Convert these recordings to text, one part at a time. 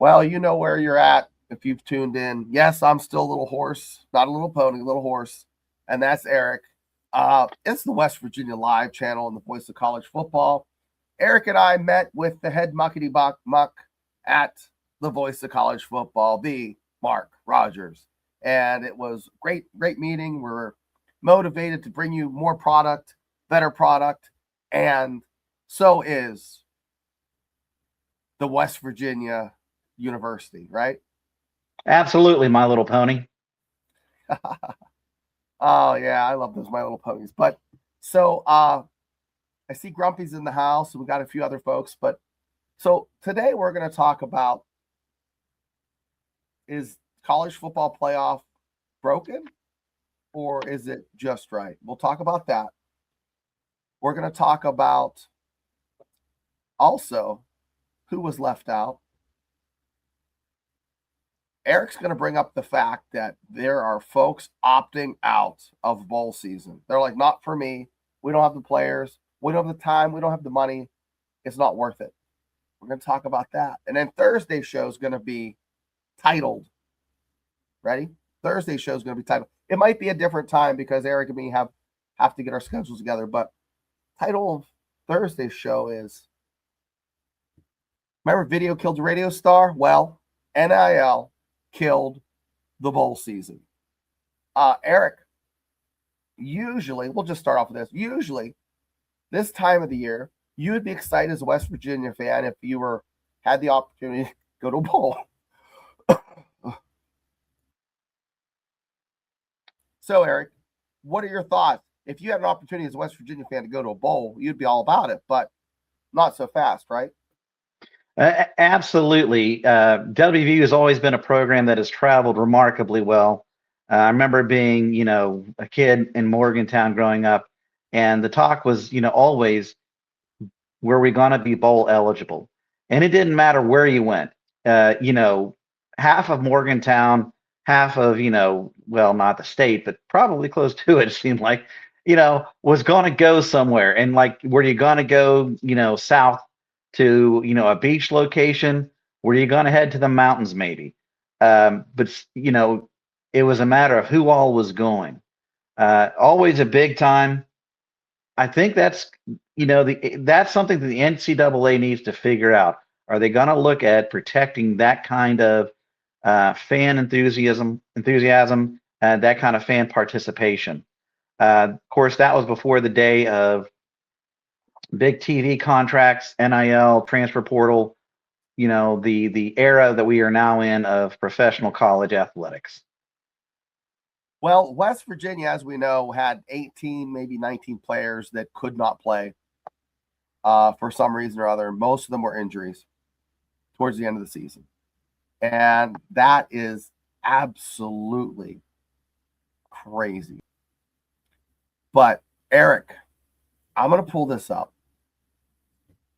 Well, you know where you're at if you've tuned in. Yes, I'm still a little horse, not a little pony, a little horse. And that's Eric. It's the West Virginia Live channel and the voice of college football. Eric and I met with the head muckety muck at the voice of college football, the Mark Rogers. And it was great meeting. We're motivated to bring you more product, better product. And so is the West Virginia University, right? Absolutely, My Little Pony. Oh yeah, I love those My Little Ponies. But so I see Grumpy's in the house, and we got a few other folks. But so today we're going to talk about, is college football playoff broken or is it just right? We'll talk about that. We're going to talk about also who was left out. Eric's going to bring up the fact that there are folks opting out of bowl season. They're like, not for me. We don't have the players. We don't have the time. We don't have the money. It's not worth it. We're going to talk about that. And then Thursday's show is going to be titled. Ready? Thursday's show is going to be titled. It might be a different time because Eric and me have to get our schedules together. But title of Thursday's show is, remember Video Killed the Radio Star? Well, NIL killed the bowl season. Eric, usually, we'll just start off with this. Usually, this time of the year, you would be excited as a West Virginia fan if you had the opportunity to go to a bowl. So, Eric, what are your thoughts? If you had an opportunity as a West Virginia fan to go to a bowl, you'd be all about it, but not so fast, right? Absolutely. WVU has always been a program that has traveled remarkably well. I remember being, a kid in Morgantown growing up, and the talk was, always, were we going to be bowl eligible? And it didn't matter where you went. Half of Morgantown, half of, well, not the state, but probably close to it seemed like, was going to go somewhere. And like, were you going to go, south to, a beach location? Were you going to head to the mountains maybe? But, it was a matter of who all was going. Always a big time. I think that's, that's something that the NCAA needs to figure out. Are they going to look at protecting that kind of fan enthusiasm, that kind of fan participation? Of course, that was before the day of big TV contracts, NIL, transfer portal, the era that we are now in of professional college athletics. Well, West Virginia, as we know, had 18, maybe 19 players that could not play for some reason or other. Most of them were injuries towards the end of the season. And that is absolutely crazy. But, Eric, I'm going to pull this up.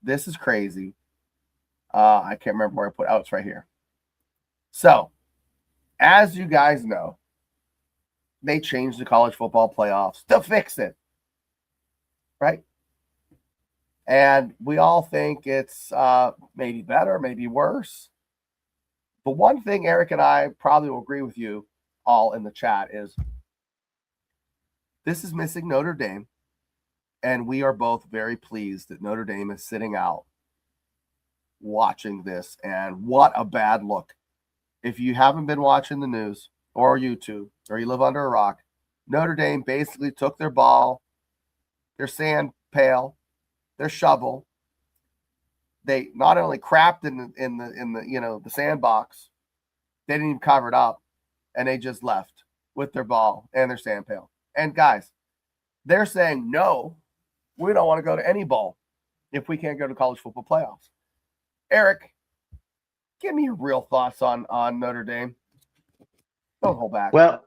This is crazy. I can't remember where I put it. Oh, it's right here. So, as you guys know, they changed the college football playoffs to fix it. Right? And we all think it's maybe better, maybe worse. But one thing Eric and I probably will agree with you all in the chat is this is missing Notre Dame. And we are both very pleased that Notre Dame is sitting out watching this. And what a bad look. If you haven't been watching the news or YouTube or you live under a rock, Notre Dame basically took their ball, their sand pail, their shovel. They not only crapped in the sandbox, they didn't even cover it up, and they just left with their ball and their sand pail. And guys, they're saying no. We don't want to go to any bowl if we can't go to college football playoffs. Eric, give me your real thoughts on Notre Dame. Don't hold back. Well,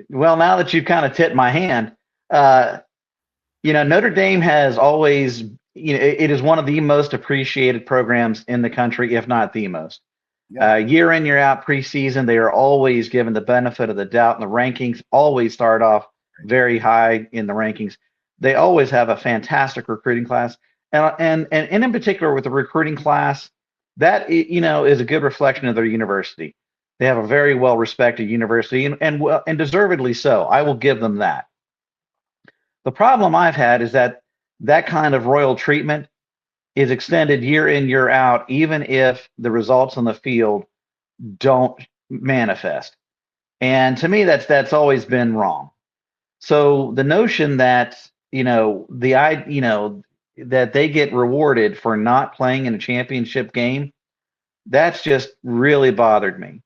now that you've kind of tipped my hand, Notre Dame has always, it is one of the most appreciated programs in the country, if not the most. Yeah. Year in, year out, preseason, they are always given the benefit of the doubt, and the rankings always start off very high in the rankings. They always have a fantastic recruiting class, and in particular with the recruiting class, that is a good reflection of their university. They have a very well respected university, and deservedly so. I will give them that. The problem I've had is that kind of royal treatment is extended year in, year out, even if the results on the field don't manifest. And to me, that's always been wrong. So the notion that that they get rewarded for not playing in a championship game, that's just really bothered me.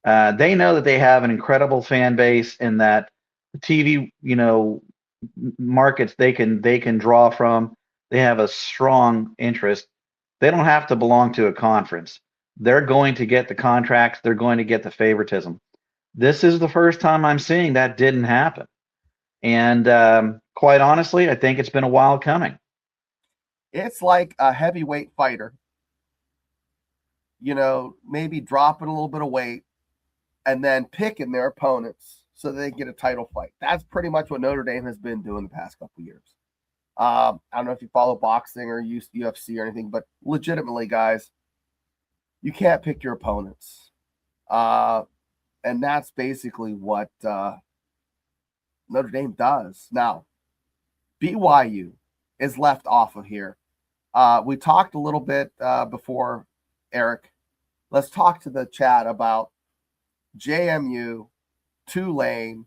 They know that they have an incredible fan base and that TV, markets they can draw from. They have a strong interest. They don't have to belong to a conference. They're going to get the contracts. They're going to get the favoritism. This is the first time I'm seeing that didn't happen. And quite honestly, I think it's been a while coming. It's like a heavyweight fighter, maybe dropping a little bit of weight and then picking their opponents so they can get a title fight. That's pretty much what Notre Dame has been doing the past couple of years. I don't know if you follow boxing or UFC or anything, but legitimately, guys, you can't pick your opponents. And that's basically what Notre Dame does. Now, BYU is left off of here. We talked a little bit before, Eric. Let's talk to the chat about JMU, Tulane.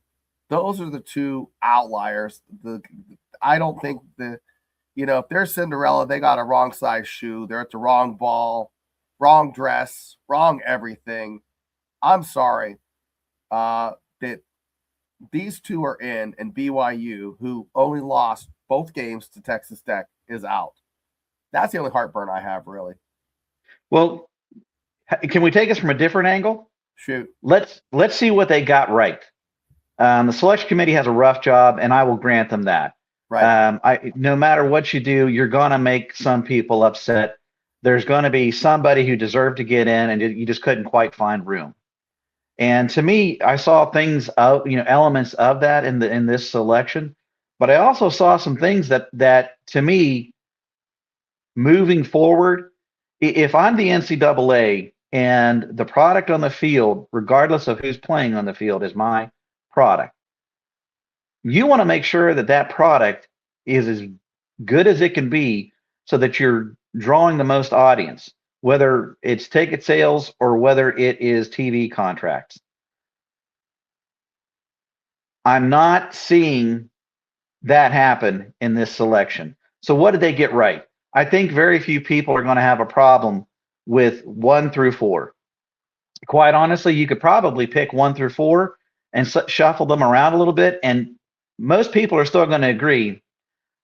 Those are the two outliers. I don't think if they're Cinderella, they got a wrong size shoe. They're at the wrong ball, wrong dress, wrong everything. I'm sorry that these two are in, and BYU, who only lost both games to Texas Tech, is out. That's the only heartburn I have, really. Well, can we take this from a different angle? Shoot. Let's see what they got right. The selection committee has a rough job, and I will grant them that. Right. No matter what you do, you're going to make some people upset. There's going to be somebody who deserved to get in, and you just couldn't quite find room. And to me, I saw things of elements of that in this selection, but I also saw some things that to me, moving forward, if I'm the NCAA and the product on the field, regardless of who's playing on the field, is my product, you want to make sure that product is as good as it can be so that you're drawing the most audience, whether it's ticket sales or whether it is TV contracts. I'm not seeing that happen in this selection. So what did they get right? I think very few people are going to have a problem with 1 through 4. Quite honestly, you could probably pick 1 through 4 and shuffle them around a little bit, and most people are still going to agree.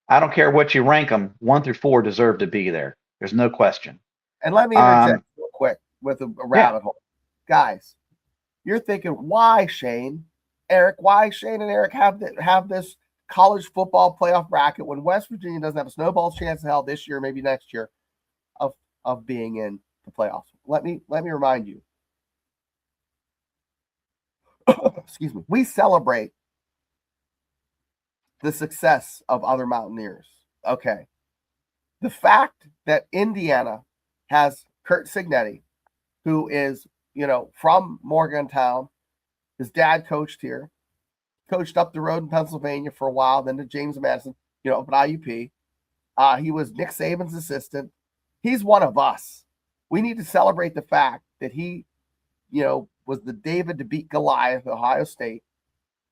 I don't care what you rank them, 1 through 4 deserve to be there. There's no question. And let me interject real quick with a rabbit hole. Guys, you're thinking, why Shane? Eric, why Shane and Eric have this college football playoff bracket when West Virginia doesn't have a snowball's chance in hell this year, maybe next year, of being in the playoffs? Let me remind you. Excuse me. We celebrate the success of other Mountaineers. Okay. The fact that Indiana has Curt Cignetti, who is, from Morgantown, his dad coached here, coached up the road in Pennsylvania for a while, then to James Madison, up at IUP. He was Nick Saban's assistant. He's one of us. We need to celebrate the fact that he, was the David to beat Goliath at Ohio State,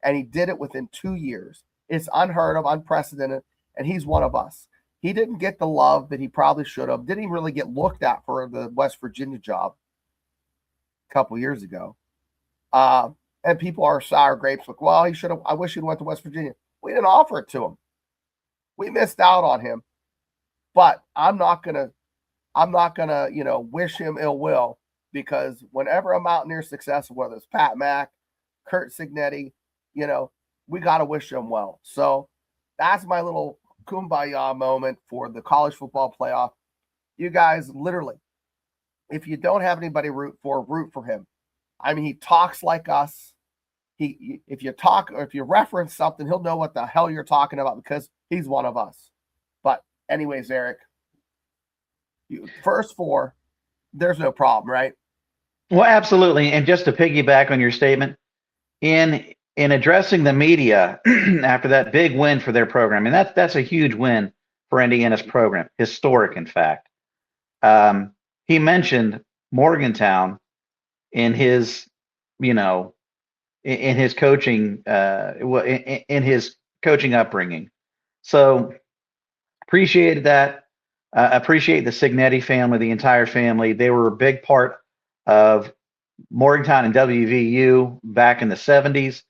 and he did it within 2 years. It's unheard of, unprecedented, and he's one of us. He didn't get the love that he probably should have. Didn't even really get looked at for the West Virginia job a couple years ago. And people are sour grapes. Like, well, he should have. I wish he'd went to West Virginia. We didn't offer it to him. We missed out on him. But I'm not gonna, wish him ill will, because whenever a Mountaineer successful, whether it's Pat Mack, Curt Cignetti, we got to wish him well. So that's my little kumbaya moment for the college football playoff. You guys, literally, if you don't have anybody root for him. I mean, he talks like us. If you reference something, he'll know what the hell you're talking about because he's one of us. But anyways, Eric, first 4, there's no problem, right? Well, absolutely. And just to piggyback on your statement, in addressing the media after that big win for their program, and that's a huge win for Indiana's program, historic, in fact. He mentioned Morgantown in his, you know, in his coaching, in his coaching upbringing. So appreciated that. Appreciate the Signetti family, the entire family. They were a big part of Morgantown and WVU back in the 70s.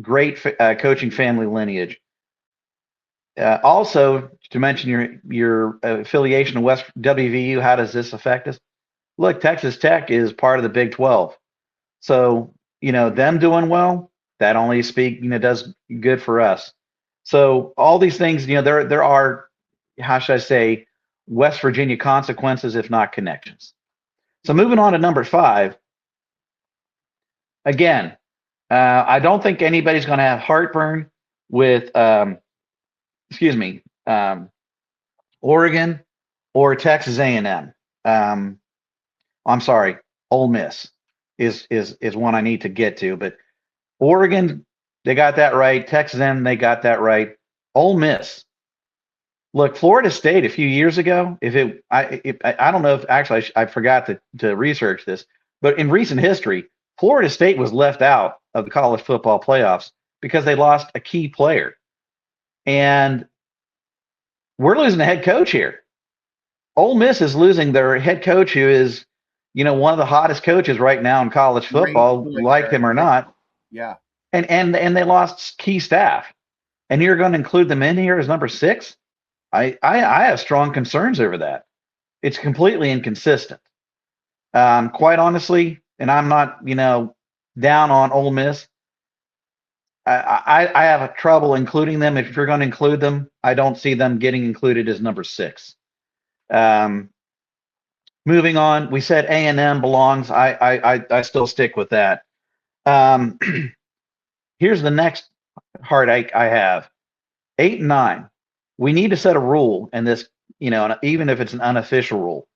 Great coaching family lineage. Also, to mention your affiliation with West WVU, how does this affect us? Look, Texas Tech is part of the Big 12. So, them doing well, that only does good for us. So all these things, there are, how should I say, West Virginia consequences, if not connections. So moving on to number 5. Again, I don't think anybody's going to have heartburn with, Oregon or Texas A&M. I'm sorry, Ole Miss is one I need to get to, but Oregon, they got that right. Texas A&M, they got that right. Ole Miss. Look, Florida State a few years ago, I don't know if actually I forgot to research this, but in recent history, Florida State was left out of the college football playoffs because they lost a key player. And we're losing a head coach here. Ole Miss is losing their head coach, who is, one of the hottest coaches right now in college football, like him or not. Yeah. And they lost key staff. And you're going to include them in here as number 6? I have strong concerns over that. It's completely inconsistent. Quite honestly, and I'm not, down on Ole Miss. I have trouble including them. If you're going to include them, I don't see them getting included as number 6. Moving on, we said A&M belongs. I still stick with that. Here's the next heartache I have. 8 and 9. We need to set a rule in this, even if it's an unofficial rule.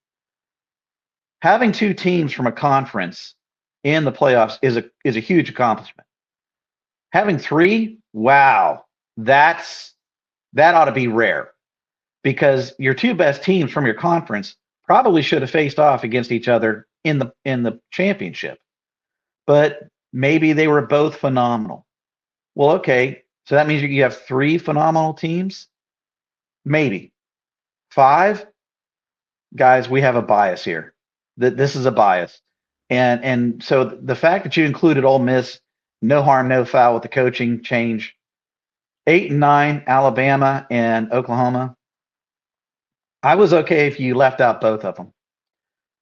Having 2 teams from a conference in the playoffs is a huge accomplishment. Having 3, wow, that ought to be rare, because your 2 best teams from your conference probably should have faced off against each other in the championship. But maybe they were both phenomenal. Well, okay, so that means you have 3 phenomenal teams? Maybe. 5? Guys, we have a bias here. This is a bias. And so the fact that you included Ole Miss, no harm, no foul with the coaching change. 8 and 9, Alabama and Oklahoma. I was okay if you left out both of them.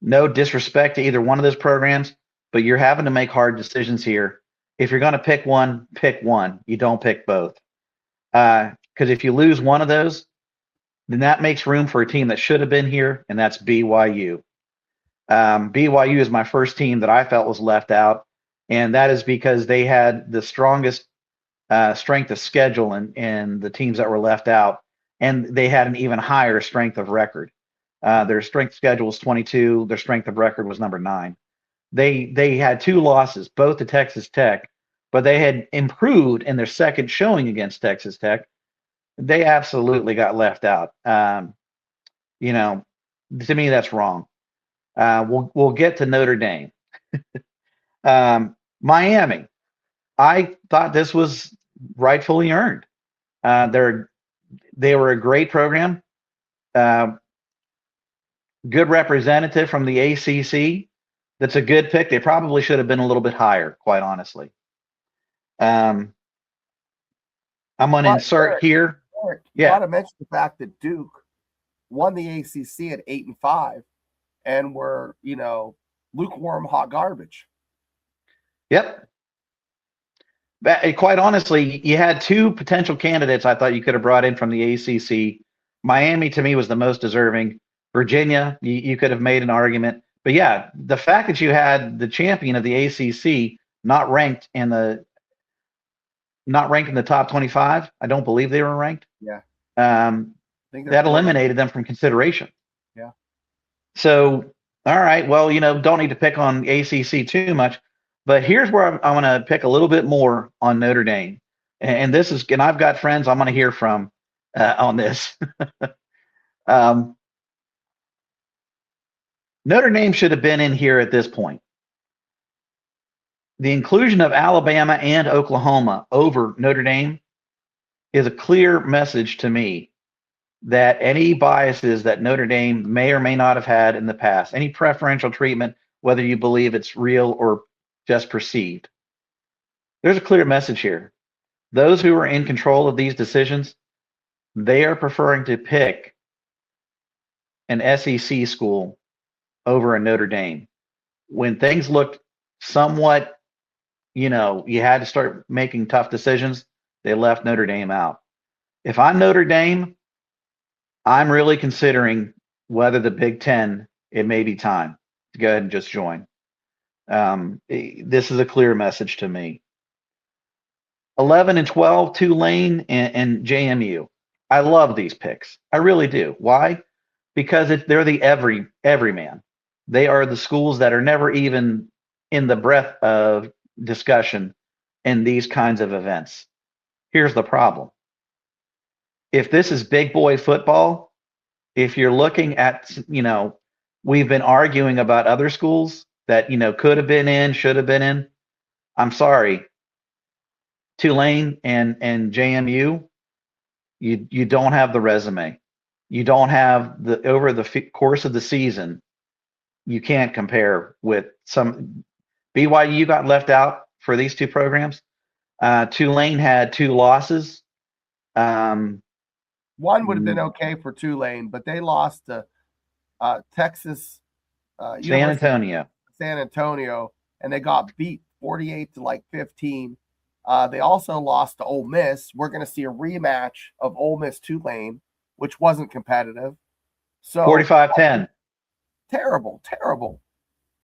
No disrespect to either one of those programs, but you're having to make hard decisions here. If you're going to pick one, pick one. You don't pick both. Because if you lose one of those, then that makes room for a team that should have been here, and that's BYU. BYU is my first team that I felt was left out, and that is because they had the strongest strength of schedule in the teams that were left out, and they had an even higher strength of record. Their strength of schedule was 22. Their strength of record was number 9. They had 2 losses, both to Texas Tech, but they had improved in their second showing against Texas Tech. They absolutely got left out. To me, that's wrong. We'll get to Notre Dame. Miami. I thought this was rightfully earned. They were a great program. Good representative from the ACC. That's a good pick. They probably should have been a little bit higher, quite honestly. I'm going to insert here. Yeah. Got to mention the fact that Duke won the ACC at 8 and 5, and were lukewarm hot garbage. Yep. Quite honestly, you had 2 potential candidates I thought you could have brought in from the ACC. Miami, to me, was the most deserving. Virginia, you could have made an argument. But yeah, the fact that you had the champion of the ACC not ranked in the top 25, I don't believe they were ranked. Yeah. That eliminated them from consideration. Yeah. So, all right, well, don't need to pick on ACC too much, but here's where I want to pick a little bit more on Notre Dame. And this is, and I've got friends I'm going to hear from on this. um, Notre Dame should have been in here at this point. The inclusion of Alabama and Oklahoma over Notre Dame is a clear message to me that any biases that Notre Dame may or may not have had in the past, any preferential treatment, whether you believe it's real or just perceived, there's a clear message here. Those who are in control of these decisions, they are preferring to pick an SEC school over a Notre Dame. When things looked somewhat, you had to start making tough decisions, they left Notre Dame out. If I'm Notre Dame, I'm really considering whether the Big Ten, it may be time to go ahead and just join. This is a clear message to me. 11 and 12, Tulane and JMU. I love these picks. I really do. Why? Because they're the everyman. They are the schools that are never even in the breath of discussion in these kinds of events. Here's the problem. If this is big boy football, if you're looking at, we've been arguing about other schools that, could have been in, should have been in. I'm sorry. Tulane and JMU, you don't have the resume. You don't have over the course of the season, you can't compare with some. BYU got left out for these two programs. Tulane had 2 losses. One would have been okay for Tulane, but they lost to Texas, San Antonio, and they got beat 48 to 15. They also lost to Ole Miss. We're going to see a rematch of Ole Miss Tulane, which wasn't competitive. So 45-10. Terrible.